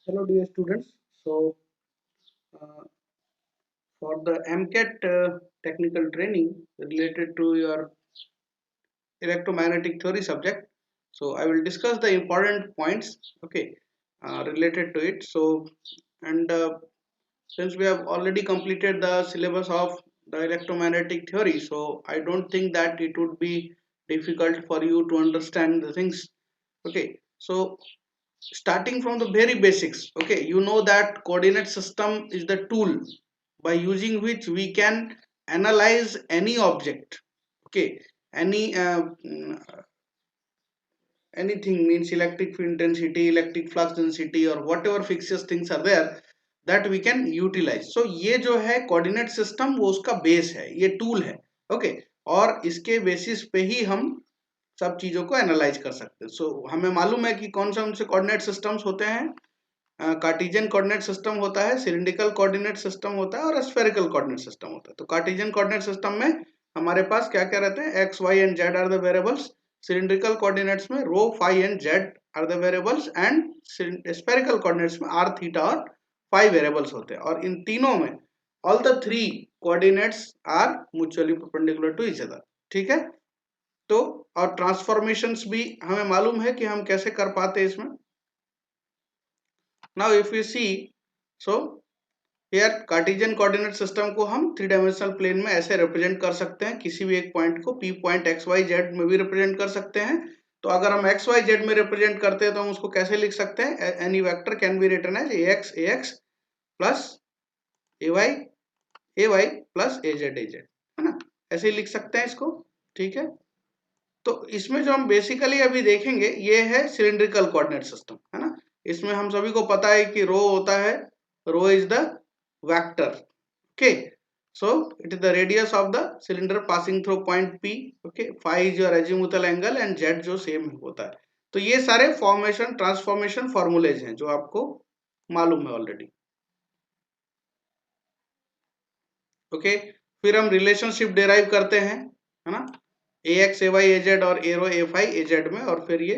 Hello, dear students. Uh, for the MCAT technical training related to your electromagnetic theory subject, I will discuss the important points, okay, related to it. And since we have already completed the syllabus of the electromagnetic theory, so I don't think that it would be difficult for you to understand the things. Okay, so starting from the very basics, okay, you know that coordinate system is the tool by using which we can analyze any object, okay, any anything, means electric field density, electric flux density, or whatever fixed things are there, that we can utilize. So ये जो है coordinate system, वो उसका base है, ये tool है, okay, और इसके बेसिस पे ही हम सब चीजों को एनालाइज कर सकते हैं. हमें मालूम है कि कौन से कोऑर्डिनेट सिस्टम्स होते हैं. कार्टेशियन कोऑर्डिनेट सिस्टम होता है, सिलिंड्रिकल कोऑर्डिनेट सिस्टम होता है, और स्फेरिकल कोऑर्डिनेट सिस्टम होता है. तो कार्टेशियन कोऑर्डिनेट सिस्टम में हमारे पास क्या क्या रहते हैं? X, Y and Z are the variables. Cylindrical coordinates में rho, phi and Z are the variables, and spherical coordinates में आर, थीटा और फाई वेरिएबल्स होते हैं. और इन तीनों में all the three coordinates are mutually perpendicular to each other. ठीक है. तो और ट्रांसफॉर्मेशंस भी हमें मालूम है कि हम कैसे कर पाते हैं इसमें. Now if you see, so here Cartesian coordinate system को हम थ्री डायमेंशनल प्लेन में ऐसे रिप्रेजेंट कर सकते हैं. किसी भी एक पॉइंट को P point X Y Z में भी रिप्रेजेंट कर सकते हैं. तो अगर हम एक्स वाई जेड में रिप्रेजेंट करते हैं तो हम उसको कैसे लिख सकते हैं? Any vector can be written as A X plus A Y plus A Z, है ना. ऐसे ही लिख सकते हैं इसको. ठीक है. तो इसमें जो हम बेसिकली अभी देखेंगे, ये है सिलिंड्रिकल कोऑर्डिनेट सिस्टम, है ना. इसमें हम सभी को पता है कि रो होता है, rho is the vector, okay. So it is the radius of the cylinder passing through point P, okay. Phi is your azimuthal angle and Z जो सेम होता है. तो ये सारे फॉर्मेशन ट्रांसफॉर्मेशन फॉर्मूलेज हैं जो आपको मालूम है ऑलरेडी, ओके. फिर हम रिलेशनशिप डिराइव करते हैं, है ना, ए एक्स ए वाई ए जेड और ए रो ए फाई ए जेड में, और फिर ये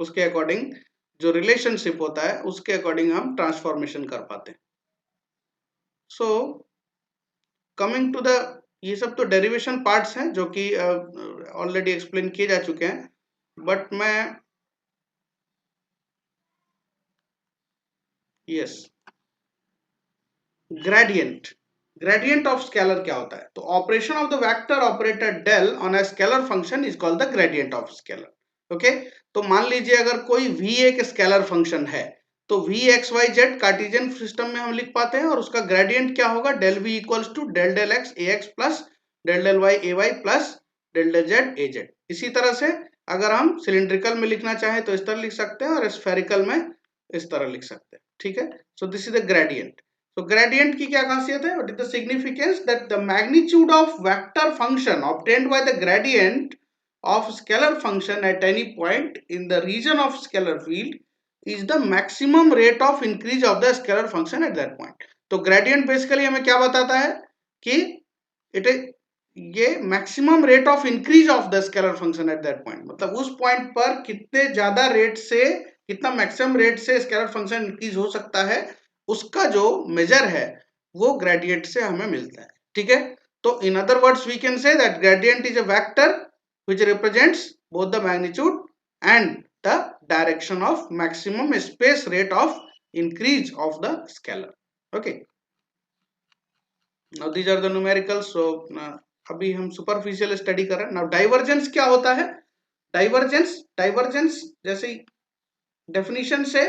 उसके अकॉर्डिंग जो रिलेशनशिप होता है उसके अकॉर्डिंग हम ट्रांसफॉर्मेशन कर पाते हैं. सो कमिंग टू द, ये सब तो डेरिवेशन पार्ट्स हैं जो कि ऑलरेडी एक्सप्लेन किए जा चुके हैं. बट मैं yes, gradient, gradient of scalar क्या होता है? तो operation of the vector operator del on a scalar function is called the gradient of scalar, okay. तो मान लीजिए अगर कोई v एक स्केलर फंक्शन है, तो v X Y Z Cartesian system में हम लिख पाते हैं, और उसका ग्रेडियंट क्या होगा? Del v equals to del del X A X plus del del Y A Y plus del del Z A Z. इसी तरह से अगर हम सिलिंड्रिकल में लिखना चाहें तो इस तरह लिख सकते हैं, और स्फेरिकल में इस तरह लिख सकते हैं. ठीक है. So this is the gradient. तो ग्रेडियंट की क्या खासियत है? What is the significance? That the magnitude of vector function obtained by the gradient of scalar function at any point in the region of scalar field is the maximum rate of increase of the scalar function at that point. तो gradient basically हमें क्या बताता है कि it is ये maximum rate of increase of the scalar function at that point, मतलब उस point पर कितने ज्यादा रेट से, कितना मैक्सिमम रेट से स्केलर फंक्शन इंक्रीज हो सकता है, उसका जो मेजर है वो ग्रेडियंट से हमें मिलता है. ठीक है. तो in other words we can say that gradient is a vector which represents both the magnitude and the direction of maximum space rate of increase of the scalar. Okay. Now these are the numericals. So अभी हम superficial study कर रहे हैं. Now divergence क्या होता है? Divergence जैसे definition से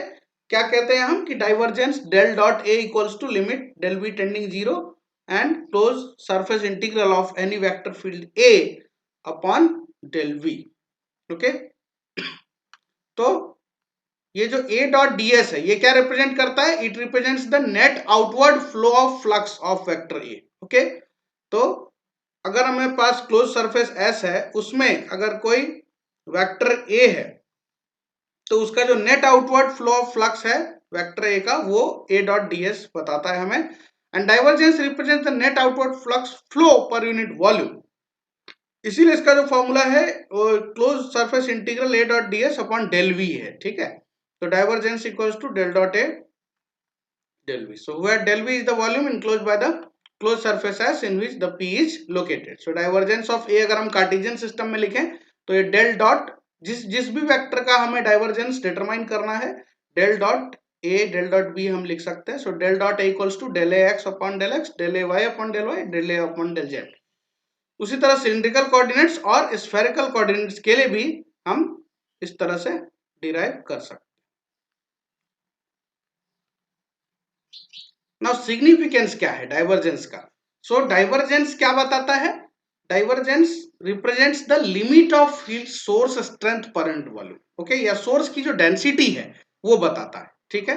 क्या कहते हैं हम कि divergence del dot A equals to limit del B tending zero and close surface integral of any vector field A upon del V, okay. तो ये जो ए डॉट डी एस है, ये क्या रिप्रेजेंट करता है? It represents the net outward flow of flux of vector A, okay. तो अगर हमारे पास क्लोज सरफेस एस है, उसमें अगर कोई वेक्टर ए है, तो उसका जो net outward flow of flux है वेक्टर ए का, वो ए डॉट डी एस बताता है हमें. And divergence represents the net outward flux flow per unit volume. इसीलिए इसका जो फॉर्मूला है वो close surface integral A dot D S upon del V है. ठीक है. So divergence equals to del dot A del V. So where del V is the volume enclosed by the closed surface S in which the P is located. So divergence of A अगर हम Cartesian system में लिखें तो ये del dot जिस भी vector का हमें डाइवर्जेंस डिटरमाइन करना है, del dot A del dot B हम लिख सकते हैं. So del dot A equals to del A X upon del X, del A Y upon del Y, del A upon del Z. उसी तरह cylindrical coordinates और spherical coordinates के लिए भी हम इस तरह से डिराइव कर सकते हैं. नाउ सिग्निफिकेंस क्या है डाइवर्जेंस का? सो डाइवर्जेंस क्या बताता है? Divergence represents the limit of field source strength पर यूनिट वॉल्यूम. ओके, या सोर्स की जो डेंसिटी है वो बताता है. ठीक है,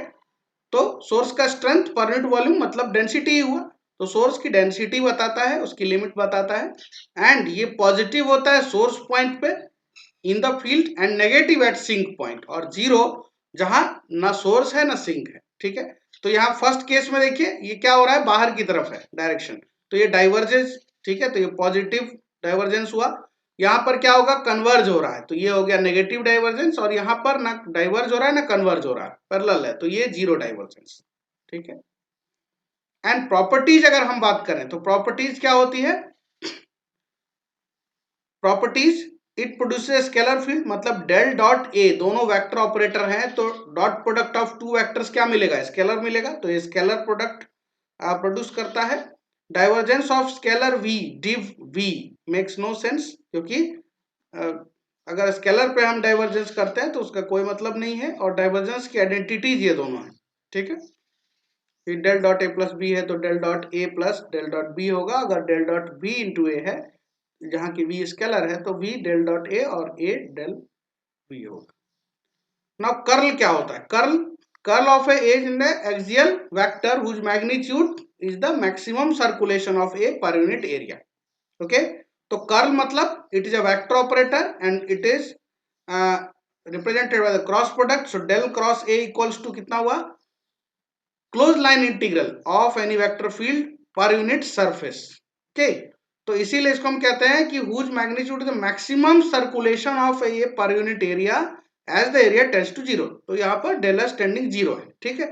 तो सोर्स का स्ट्रेंथ पर यूनिट वॉल्यूम मतलब डेंसिटी ही हुआ. तो सोर्स की डेंसिटी बताता है, उसकी लिमिट बताता है. एंड ये पॉजिटिव होता है सोर्स पॉइंट पे in the field and negative at sink point, और जीरो जहां ना सोर्स है ना सिंक है. ठीक है, तो यहाँ फर्स्ट केस में देखिए ये क्या हो रहा है, बाहर की तरफ है डायरेक्शन, तो ये डाइवर्जेंस. ठीक है, तो ये पॉजिटिव डाइवर्जेंस हुआ. यहाँ पर क्या होगा, कन्वर्ज हो रहा है, तो ये हो गया नेगेटिव डाइवर्जेंस. और यहाँ पर ना डाइवर्ज हो रहा है ना कन्वर्ज हो रहा है, पैरेलल है, तो ये जीरो डाइवर्जेंस. ठीक है, एंड प्रॉपर्टीज अगर हम बात करें तो प्रॉपर्टीज क्या होती है? Properties, it produces scalar field, मतलब डेल डॉट ए, दोनों वेक्टर ऑपरेटर हैं तो dot product of two vectors क्या मिलेगा, स्केलर मिलेगा. तो ये स्केलर प्रोडक्ट प्रोड्यूस करता है. Divergence of scalar V div V makes no sense, क्योंकि अगर स्केलर पे हम डाइवर्जेंस करते हैं तो उसका कोई मतलब नहीं है, और डाइवर्जेंस की आइडेंटिटीज ये दोनों है. ठीक है, del dot A plus B है तो del dot A plus del dot B होगा. अगर del dot B into A है जहां की v स्केलर है तो v डेल डॉट ए और a डेल v होगा. नाउ कर्ल क्या होता है? Curl of A is in the axial vector whose magnitude is the maximum circulation of A per unit area. Okay, तो curl मतलब it is a vector operator and it is represented by the cross product. So del cross A equals to कितना हुआ, close line integral of any vector field per unit surface. Okay, तो इसीलिए इसको हम कहते हैं कि whose magnitude the maximum circulation of A per unit area as the area tends to zero. तो यहाँ पर डेल एस टेंडिंग जीरो है. ठीक है,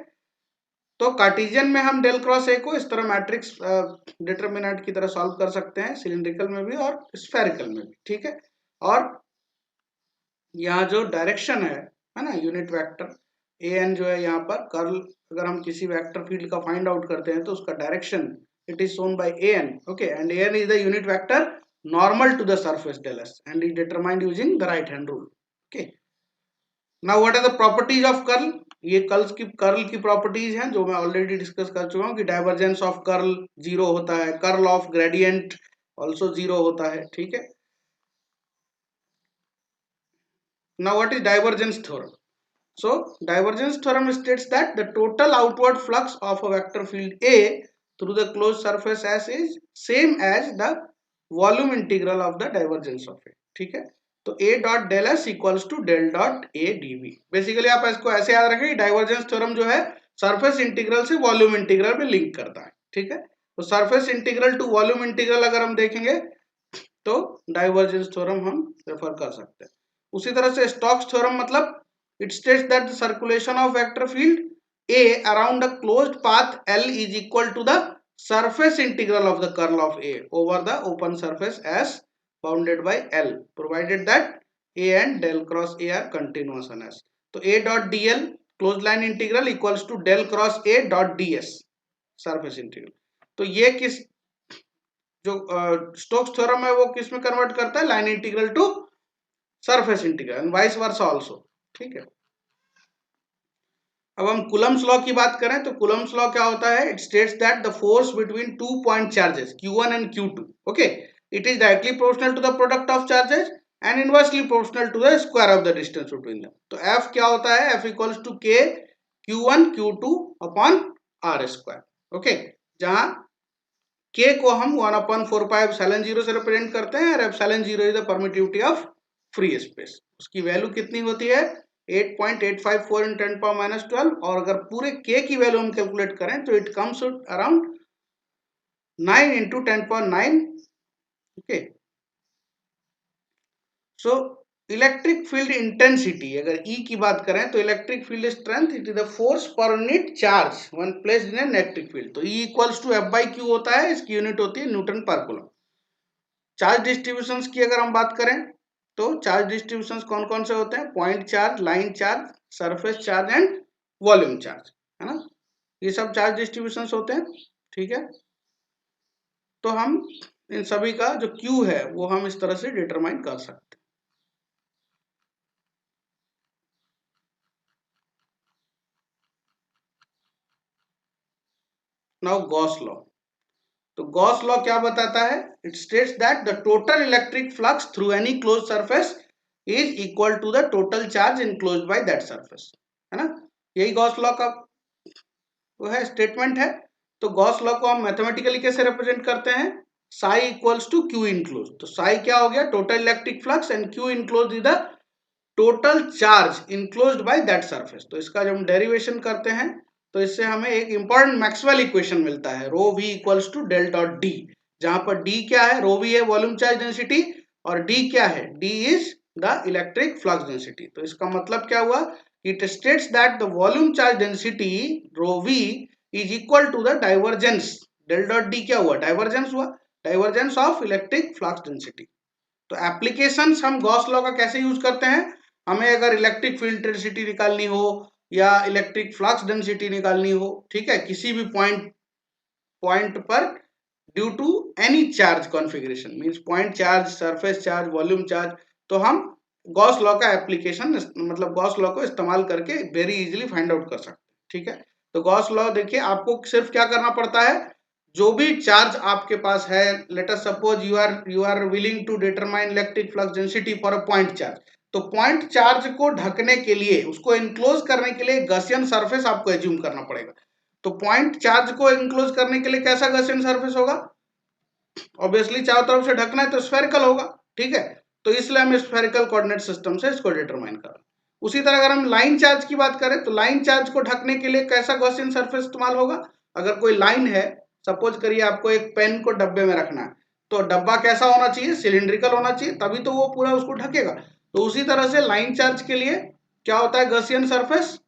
तो कार्टेशियन में हम डेल क्रॉस ए को इस तरह मैट्रिक्स डिटरमिनेंट की तरह सॉल्व कर सकते हैं, सिलिंड्रिकल में भी और स्फेरिकल में भी. ठीक है, और यहाँ जो डायरेक्शन है ना, यूनिट वेक्टर ए एन जो है, यहाँ पर कर्ल अगर हम किसी वेक्टर फील्ड का फाइंड आउट करते हैं तो उसका direction it is shown by an. Okay, and an is the unit vector normal to the surface del s and is determined using the right hand rule. Okay, now what are the properties of curl? ये curl की properties हैं जो मैं already discuss कर चुका हूँ कि divergence of curl zero होता है, curl of gradient also zero होता है. ठीक है, now what is divergence theorem? So divergence theorem states that the total outward flux of a vector field A through the closed surface S is same as the volume integral of the divergence of A. ठीक है, तो A dot del S equals to del dot A D V. Basically आप इसको ऐसे याद रखें, divergence theorem जो है सरफेस इंटीग्रल से वॉल्यूम इंटीग्रल में लिंक करता है. ठीक है, तो surface integral to volume integral अगर हम देखेंगे तो डाइवर्जेंस थ्योरम हम रेफर कर सकते हैं. उसी तरह से स्टोक्स थ्योरम मतलब it states that the circulation of vector field A around a closed path L is equal to the surface integral of the curl of A over the open surface S bounded by L, provided that A and del cross A are continuous on S. तो A dot dl closed line integral equals to del cross A dot ds surface integral. तो ये किस जो Stokes theorem है वो किस में convert करता है, line integral to surface integral and vice versa also. ठीक है, अब हम कूलम्स लॉ की बात करें तो कूलम्स लॉ क्या होता है? It states that the force between two point charges q1 and q2, okay, it is directly proportional to the product of charges and inversely proportional to the square of the distance between them. तो f क्या होता है? f equals to k q1 q2 upon r square. Okay, जहां k को हम 1/4 epsilon 0 से represent करते हैं और epsilon 0 is the permittivity of free space. उसकी वैल्यू कितनी होती है? 8.854 इन 10⁻12. और अगर पूरे k की वैल्यू हम कैलकुलेट करें तो it comes around 9 into 10⁹. Okay, so electric field intensity, अगर E की बात करें तो electric field strength it is the force per unit charge when placed in a electric field. तो E equals to F by Q होता है, इसकी unit होती है न्यूटन पर कूलम। चार्ज डिस्ट्रीब्यूशंस की अगर हम बात करें तो चार्ज डिस्ट्रीब्यूशंस कौन कौन से होते हैं? Point charge, line charge, surface charge and volume charge, है ना, ये सब चार्ज डिस्ट्रीब्यूशंस होते हैं। ठीक है, तो हम इन सभी का जो Q है वो हम इस तरह से डिटरमाइन कर सकते हैं। Now Gauss law. तो गॉस लॉ क्या बताता है? It states that the total electric flux through any closed surface is equal to the total charge enclosed by that surface, है ना, यही गॉस लॉ का वो है, स्टेटमेंट है। तो गॉस लॉ को हम मैथमेटिकली कैसे रिप्रेजेंट करते हैं? Psi equals to Q enclose. तो साई क्या हो गया? Total electric flux, and Q enclose is the total charge enclosed by that surface. तो इसका जब हम डेरिवेशन करते हैं तो इससे हमें एक इंपॉर्टेंट मैक्सवेल इक्वेशन मिलता है, rho V equals to del dot D, जहां पर डी क्या है? रो वी है वॉल्यूम चार्ज डेंसिटी, और डी क्या है? D is the electric flux density. तो इसका मतलब क्या हुआ? It states that the volume charge density rho V is equal to the divergence, del dot D क्या हुआ? डाइवर्जेंस हुआ, divergence of electric flux density. तो एप्लीकेशंस हम गॉस लॉ का कैसे यूज करते हैं? हमें अगर इलेक्ट्रिक फील्ड डेंसिटी निकालनी हो या इलेक्ट्रिक फ्लक्स डेंसिटी निकालनी हो, ठीक है, किसी भी पॉइंट पर due to any charge configuration, means point charge, surface charge, volume charge, तो हम गॉस लॉ का एप्लीकेशन मतलब गॉस लॉ को इस्तेमाल करके वेरी इजीली फाइंड आउट कर सकते हैं। ठीक है, तो गॉस लॉ देखिए, आपको सिर्फ क्या करना पड़ता है? जो भी चार्ज आपके पास है, let us suppose you are willing to determine electric flux density for a point charge, तो पॉइंट चार्ज को ढकने के लिए, उसको इनक्लोज करने के लिए गॉसियन सरफेस आपको एज्यूम करना पड़ेगा। तो पॉइंट चार्ज को इनक्लोज करने के लिए कैसा गॉसियन सरफेस होगा? ऑब्वियसली चारों तरफ से ढकना है तो स्फेरिकल होगा। ठीक है, तो इसलिए हम स्फेरिकल कोऑर्डिनेट सिस्टम से इसको डिटरमाइन कर रहे हैं। उसी तरह अगर हम लाइन चार्ज की बात करें तो लाइन चार्ज को ढकने के लिए कैसा गॉसियन सरफेस इस्तेमाल होगा? अगर कोई लाइन है, सपोज करिए आपको एक पेन को डब्बे में रखना है, तो डब्बा कैसा होना चाहिए? सिलिंड्रिकल होना चाहिए, तभी तो वो पूरा उसको ढकेगा। तो उसी तरह से लाइन चार्ज के लिए क्या होता है? गॉसियन सरफेस,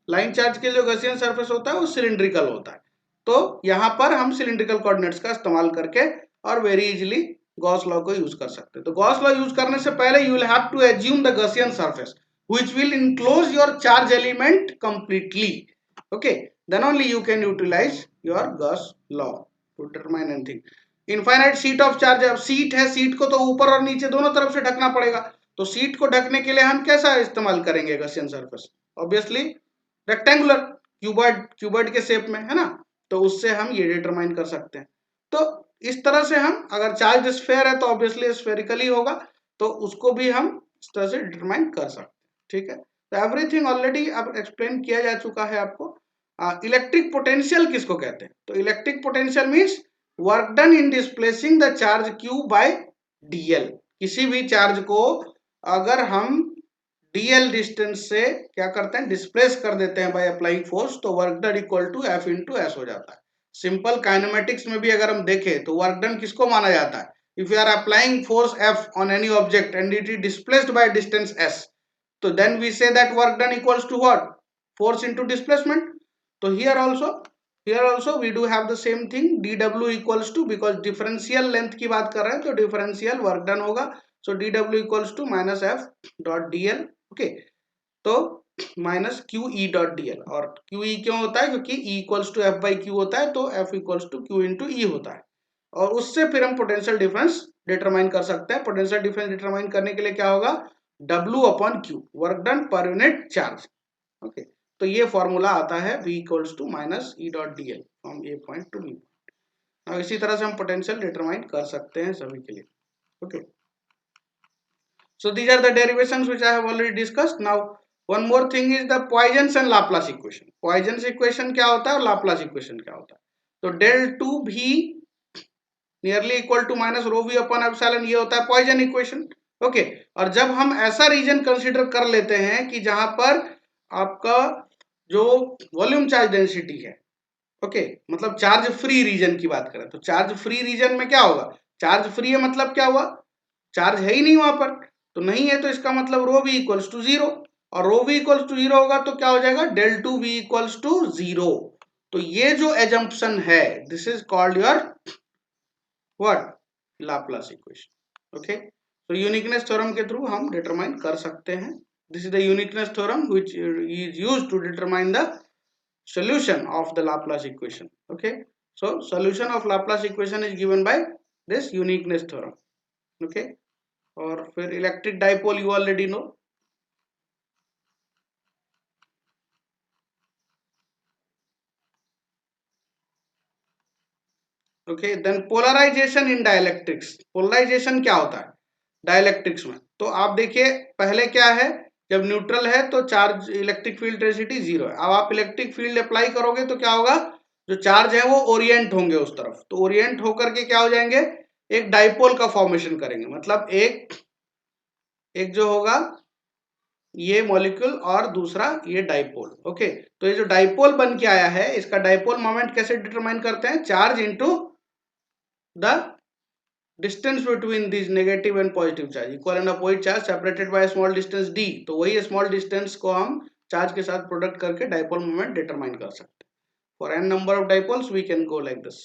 लाइन चार्ज के लिए गॉसियन सरफेस होता है वो सिलिंड्रिकल होता है। तो यहां पर हम सिलिंड्रिकल कोऑर्डिनेट्स का इस्तेमाल करके और वेरी इजीली गॉस लॉ को यूज कर सकते हैं। तो गॉस लॉ यूज करने से पहले you will have to assume the Gaussian surface which will enclose your charge element completely. Okay, then only you can utilize your Gauss law to determine anything. Infinite sheet of charge, अब sheet है, sheet को तो ऊपर और नीचे दोनों तरफ से ढकना पड़ेगा। तो सीट को ढकने के लिए हम कैसा इस्तेमाल करेंगे Gaussian surface? Obviously rectangular, cuboid के शेप में, है ना, तो उससे हम ये डिटरमाइन कर सकते हैं। तो इस तरह से हम, अगर चार्ज स्फेयर है तो ऑब्वियसली स्फेरिकली होगा, तो उसको भी हम इस तरह से डिटरमाइन कर सकते हैं। ठीक है, तो एवरीथिंग ऑलरेडी अब एक्सप्लेन किया जा चुका है आपको। इलेक्ट्रिक पोटेंशियल किसको कहते हैं? तो electric potential means work done in displacing the charge Q by DL. किसी भी चार्ज को अगर हम डीएल डिस्टेंस से क्या करते हैं? डिस्प्लेस कर देते हैं बाय अप्लाइंग फोर्स, तो work done equal to F into S हो जाता है। सिंपल काइनेमेटिक्स में भी अगर हम देखें तो वर्क डन किसको माना जाता है? If you are applying force F on any object and it is displaced by distance S, तो then we say that work done equals to what? Force into displacement. तो here also we do have the same thing, dw equals to, because differential length की बात कर रहे हैं तो differential work done होगा, so dw equals to minus F dot dl। Okay, तो minus Q E dot DL, और Q E क्यों होता है? क्योंकि E equals to F by Q होता है, तो F equals to Q into E होता है, और उससे फिर हम पोटेंशियल डिफरेंस डिटरमाइन कर सकते हैं। पोटेंशियल डिफरेंस डिटरमाइन करने के लिए क्या होगा? W upon Q, work done per unit charge. Okay, तो ये फॉर्मूला आता है v equals to minus E dot d l from A point to B point. इसी तरह से हम पोटेंशियल डिटरमाइन कर सकते हैं सभी के लिए। Okay, so these are the derivations which I have already discussed. Now one more thing is the Poisson's and Laplace equation. Poisson's equation क्या होता है और Laplace equation क्या होता है? तो del 2v nearly equal to minus rho v upon epsilon, ये होता है पॉइजन इक्वेशन। ओके, और जब हम ऐसा रीजन कंसीडर कर लेते हैं कि जहां पर आपका जो वॉल्यूम चार्ज डेंसिटी है, ओके, मतलब चार्ज फ्री रीजन की बात करें, तो चार्ज फ्री रीजन में क्या होगा? चार्ज फ्री है मतलब क्या हुआ? चार्ज है ही नहीं वहां पर, तो नहीं है तो इसका मतलब रो v इक्वल्स टू 0, और रो v इक्वल्स टू 0 होगा तो क्या हो जाएगा, del 2 v इक्वल्स टू 0। तो ये जो एजम्पशन है, this is called your what, Laplace equation. Okay, तो यूनिकनेस थ्योरम के थ्रू हम डिटरमाइन कर सकते हैं। This is the uniqueness theorem which is used to determine the solution of the Laplace equation. Okay, so solution of Laplace equation is given by this uniqueness theorem. Okay, और फिर electric dipole you already know. Okay, then polarization in dielectrics. Polarization क्या होता है dielectrics में? तो आप देखिए पहले क्या है, जब न्यूट्रल है तो चार्ज इलेक्ट्रिक फील्ड डेंसिटी 0 है। अब आप इलेक्ट्रिक फील्ड अप्लाई करोगे तो क्या होगा, जो चार्ज है वो ओरिएंट होंगे उस तरफ, तो ओरिएंट होकर के क्या हो जाएंगे, एक डाइपोल का फॉर्मेशन करेंगे। मतलब एक जो होगा ये मॉलिक्यूल और दूसरा ये डाइपोल। ओके, तो ये जो डाइपोल बन के आया है, इसका डाइपोल मोमेंट कैसे डिटरमाइन करते हैं, charge into the distance between this negative and positive charge, equal and opposite charge separated by small distance d। तो वही स्मॉल डिस्टेंस को हम चार्ज के साथ प्रोडक्ट करके डाइपोल मोमेंट डिटरमाइन कर सकते हैं। For n number of dipoles we can go like this.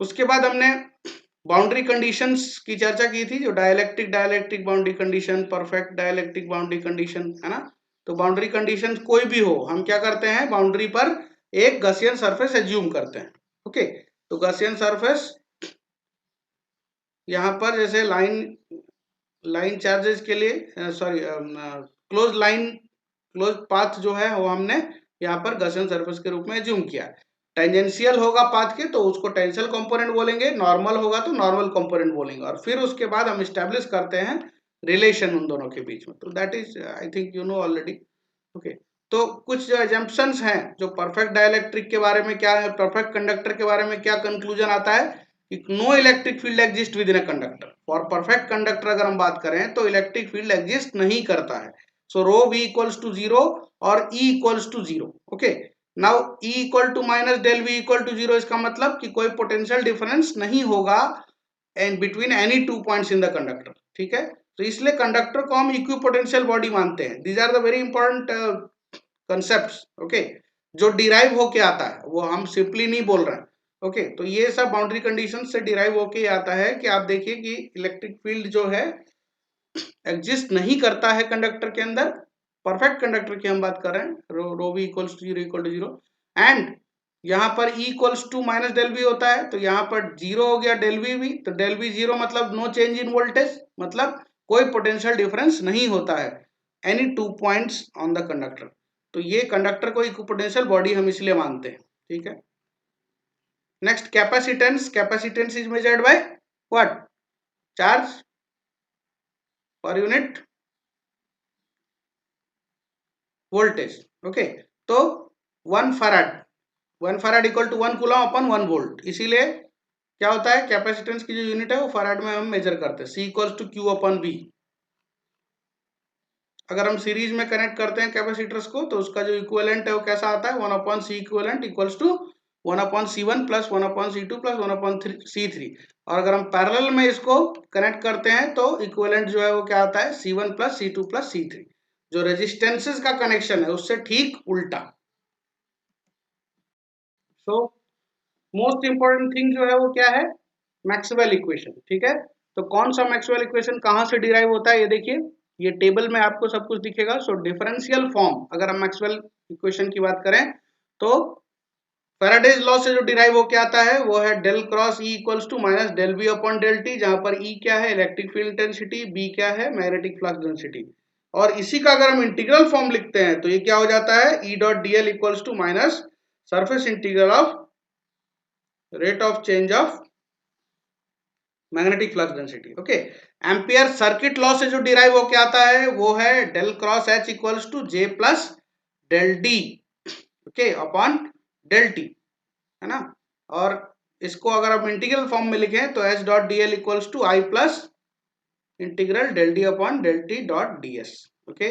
उसके बाद हमने बाउंड्री कंडीशंस की चर्चा की थी, जो dielectric boundary condition, perfect dielectric boundary condition है ना। तो बाउंड्री कंडीशन कोई भी हो, हम क्या करते हैं, बाउंड्री पर एक गॉसियन सरफेस एज्यूम करते हैं। ओके, तो गॉसियन सरफेस यहाँ पर जैसे लाइन चार्जेस के लिए सॉरी क्लोज पाथ जो है वो हमने यहाँ पर गॉसियन सरफेस के रूप में एज्यूम किया। टेंजेंशियल होगा पाथ के तो उसको टेंजेंशियल कंपोनेंट बोलेंगे, नॉर्मल होगा तो नॉर्मल कंपोनेंट बोलेंगे, और फिर उसके बाद हम स्टैब्लिश करते हैं रिलेशन उन दोनों के बीच में। तो that is I think you know already. Okay, तो कुछ जो एजम्पशंस हैं, जो परफेक्ट डाइलेक्ट्रिक के बारे में क्या है, परफेक्ट कंडक्टर के बारे में क्या कंक्लूजन आता है कि no electric field exist within a conductor. For perfect conductor अगर हम बात करें तो इलेक्ट्रिक फील्ड एग्जिस्ट नहीं करता है। So rho v equals to 0 और e equals to 0। Okay, now E equal to minus del v equal to 0, इसका मतलब कि कोई पोटेंशियल डिफरेंस नहीं होगा and between any two points in the conductor. ठीक है, तो इसलिए कंडक्टर को हम इक्विपोटेंशियल बॉडी मानते हैं। These are the very important concepts. Okay, जो डिराइव होके आता है, वो हम सिंपली नहीं बोल रहे हैं। ओके, तो ये सब बाउंड्री कंडीशन से डिराइव होके आता है कि आप देखिए कि इलेक्ट्रिक फील्ड जो है एग्जिस्ट नहीं करता है कंडक्टर के अंदर। परफेक्ट कंडक्टर की हम बात कर रहे हैं, rho V equals to 0 equal to 0, and यहाँ पर E equals to minus del V होता है, तो यहाँ पर 0 हो गया डेल वी भी, तो डेल वी 0 मतलब नो चेंज इन वोल्टेज, मतलब कोई पोटेंशियल डिफरेंस नहीं होता है any two points on the conductor. तो ये कंडक्टर को इक्विपोटेंशियल बॉडी हम इसलिए मानते हैं। ठीक है, next capacitance. Capacitance is measured by what, charge per unit voltage. Okay, तो 1 farad equal to 1 coulomb upon 1 volt, इसीलिए क्या होता है, कैपेसिटेंस की जो यूनिट है वो फराड में हम मेजर करते हैं। C equals to Q upon V। अगर हम सीरीज में कनेक्ट करते हैं कैपेसिटर्स को तो उसका जो इक्विवेलेंट है वो कैसा आता है, 1 upon C equivalent equals to 1 upon C1 plus 1 upon C2 plus 1 upon C3। और अगर हम पैरेलल में इसको कनेक्ट करते हैं तो इक्विवेलेंट जो है वो क्या आता है, C1 plus C2 plus C3। जो रेजिस्टेंसेस का कनेक्शन है उससे ठीक उल्टा। सो मोस्ट इंपॉर्टेंट थिंग जो है वो क्या है, मैक्सवेल इक्वेशन। ठीक है, तो कौन सा मैक्सवेल इक्वेशन कहाँ से डिराइव होता है, ये देखिए, ये टेबल में आपको सब कुछ दिखेगा। सो डिफरेंशियल फॉर्म, अगर हम मैक्सवेल इक्वेशन की बात करें तो फैराडेज लॉ से जो डिराइव होके आता है वो है del cross E equals to minus del B upon del t, जहां पर E क्या है, इलेक्ट्रिक फील्ड इंटेंसिटी, B क्या है, मैग्नेटिक फ्लक्स डेंसिटी। और इसी का अगर हम इंटीग्रल फॉर्म लिखते हैं तो ये क्या हो जाता है, E dot d l equals to minus surface integral of rate of change of magnetic flux density. Okay, Ampere circuit law से जो डिराइव होके आता है वो है del cross H equals to J plus del D, okay, upon del T, है ना। और इसको अगर हम इंटीग्रल फॉर्म में लिखें तो H dot d l equals to I plus integral del d upon del t dot D s. Okay,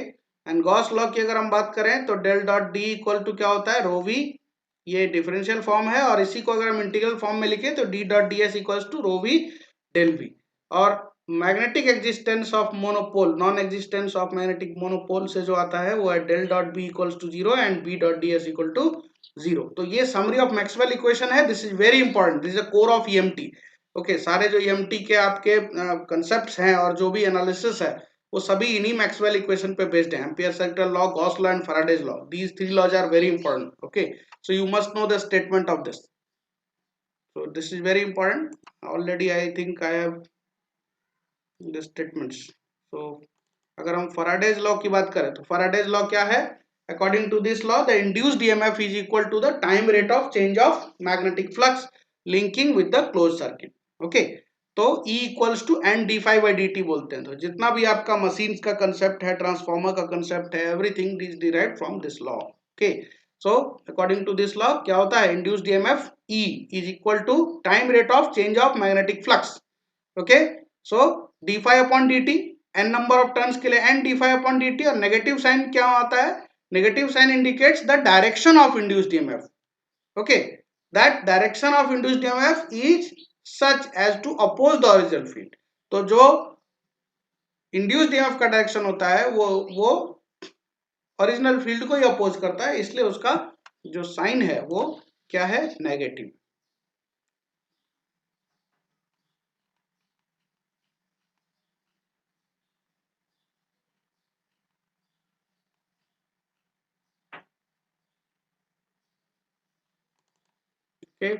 and Gauss law की अगर हम बात करें तो del dot d equal to क्या होता है, रो वी, ये डिफरेंशियल फॉर्म है, और इसी को अगर हम इंटीग्रल फॉर्म में लिखें तो D dot D S equals to rho V del V. और magnetic existence of monopole, non existence of magnetic monopole से जो आता है वो है del dot B equals to zero and B dot D S equal to zero. तो ये summary of Maxwell equation है। This is very important, this is a core of EMT. Okay, सारे जो ईएमटी के आपके कंसेप्ट्स हैं और जो भी एनालिसिस है वो सभी इन्हीं मैक्सवेल इक्वेशन पे बेस्ड है। Ampere circle law, Gauss law and Faraday's law, these three laws are very important. Okay, so you must know the statement of this, so this is very important. Already I think I have the statements. So अगर हम Faraday's law की बात करें तो Faraday's law क्या है? According to this law the induced EMF is equal to the time rate of change of magnetic flux linking with the close circuit. Okay, तो E equals to N d phi by d t बोलते हैं। तो जितना भी आपका machine का concept है, transformer का कंसेप्ट है, everything is derived from this law. Okay, so according to this law क्या होता है? induced EMF E is equal to time rate of change of magnetic flux. okay, so d phi upon dt, n number of turns के लिए n d phi upon dt, और negative sign क्या आता है? Negative sign indicates the direction of induced EMF. okay, that direction of induced EMF is such as to oppose the original field. तो जो induced EMF का direction होता है वो ओरिजिनल फील्ड को ही अपोज करता है, इसलिए उसका जो साइन है वो क्या है? Negative. Okay,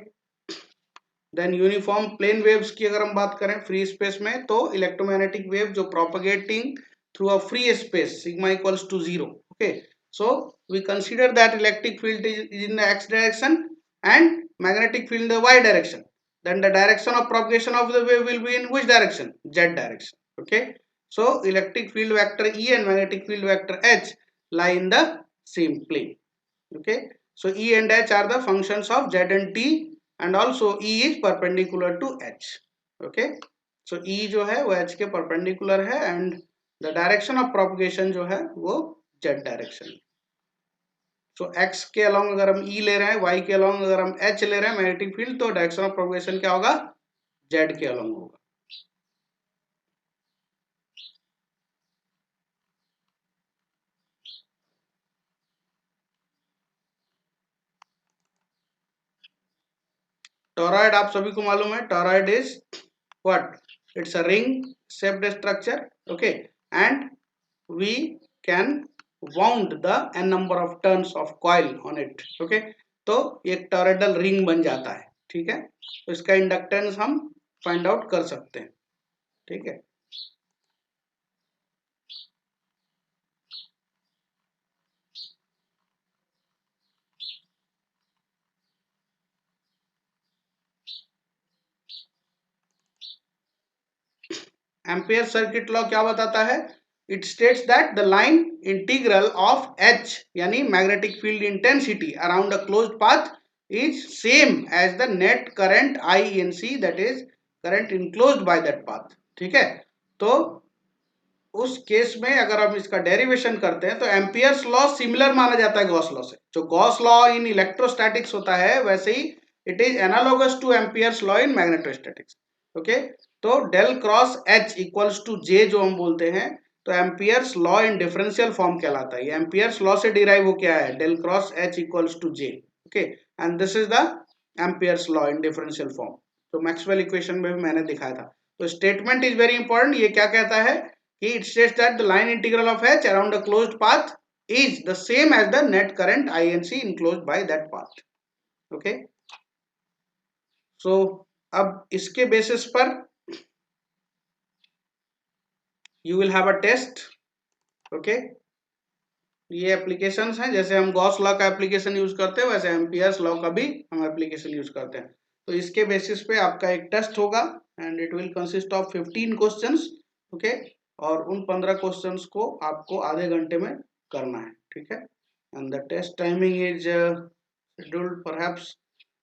then uniform plane waves की अगर हम बात करें फ्री स्पेस में, तो इलेक्ट्रोमैग्नेटिक वेव जो propagating through a free space sigma equals to zero. Okay, so we consider that electric field is in the x direction and magnetic field in the y direction, then the direction of propagation of the wave will be in which direction? Z direction. Okay, so electric field vector E and magnetic field vector H lie in the same plane. Okay, so E and H are the functions of Z and T, and also E is perpendicular to H. Okay, so E जो है वो H के perpendicular है and the direction of propagation जो है वो Z direction. सो x के along अगर हम ई ले रहे हैं, वाई के अलोंग अगर हम एच ले रहे हैं मैग्नेटिक फील्ड, तो डायरेक्शन ऑफ प्रोपगेशन क्या होगा? जेड के अलोंग होगा। टोरॉइड आप सभी को मालूम है, toroid is what? It's a ring shaped structure. Okay, and we can wound the n number of turns of coil on it. Okay, तो एक टोरॉइडल रिंग बन जाता है। ठीक है, तो इसका इंडक्टेंस हम फाइंड आउट कर सकते हैं। ठीक है, एम्पियर सर्किट लॉ क्या बताता है? It states that the line integral of H यानी magnetic field intensity around a closed path is same as the net current I in C, that is current enclosed by that path. ठीक है, तो उस case में अगर हम इसका derivation करते हैं तो एम्पियर्स लॉ सिमिलर माना जाता है गॉस लॉ से। जो गॉस लॉ इन इलेक्ट्रोस्टैटिक्स होता है वैसे ही it is analogous to Ampere's law in magnetostatics. Okay, तो del cross H equals to J जो हम बोलते हैं, तो Ampere's law in differential form कहलाता है। ये एम्पियर्स लॉ से डिराइव हो क्या है? Del cross H equals to J. Okay, and this is the Ampere's law in differential form, तो मैक्सवेल इक्वेशन में भी मैंने दिखाया था। तो स्टेटमेंट इज वेरी इंपॉर्टेंट। ये क्या कहता है? It states that the line integral of H around a closed path is the same as the net current INC enclosed by that path. Okay. So अब इसके बेसिस पर you will have a test. Okay. ये applications हैं, जैसे हम Gauss law का application use करते हैं वैसे एम्पियर्स लॉ का भी हम एप्लीकेशन यूज करते हैं। तो इसके बेसिस पे आपका एक टेस्ट होगा and it will consist of 15 questions. Okay, और उन 15 क्वेश्चंस को आपको आधे घंटे में करना है। ठीक है, and the test timing is scheduled perhaps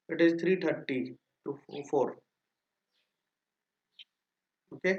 it is 3:30 to 4। Okay,